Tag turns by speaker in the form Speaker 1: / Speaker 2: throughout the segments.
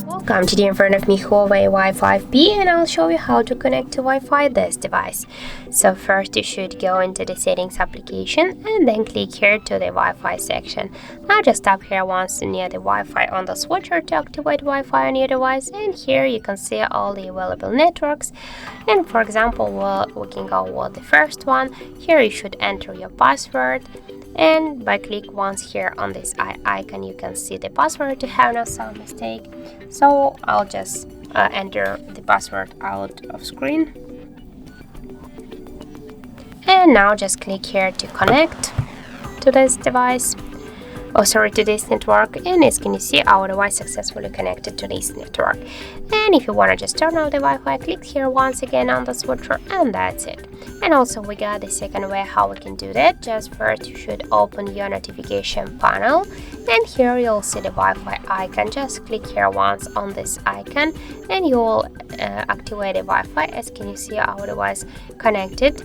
Speaker 1: Welcome, today in front of me Huawei Y5p, and I'll show you how to connect to Wi-Fi this device. So first you should go into the settings application and then click here to the Wi-Fi section. Now just tap here once near the Wi-Fi on the switcher to activate Wi-Fi on your device, and here you can see all the available networks. And for example, we can go with the first one. Here you should enter your password, and by click once here on this icon you can see the password to have no sound mistake. So I'll just enter the password out of screen, and now just click here to connect to this device, to this network, and as can you see, our device successfully connected to this network. And if you want to just turn off the Wi-Fi, click here once again on the switcher, and that's it. And also we got the second way how we can do that. Just first you should open your notification panel, and here you'll see the Wi-Fi icon. Just click here once on this icon and you will activate the Wi-Fi. As can you see, our device connected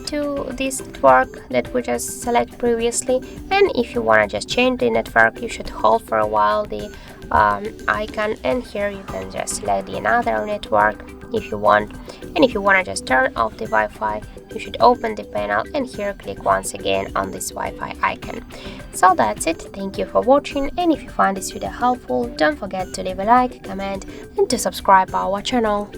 Speaker 1: to this network that we just selected previously. And if you want to just change the network, you should hold for a while the icon, and here you can just select the another network if you want. And if you want to just turn off the Wi-Fi, you should open the panel and here click once again on this Wi-Fi icon. So that's it. Thank you for watching, and if you find this video helpful, don't forget to leave a like, comment and to subscribe our channel.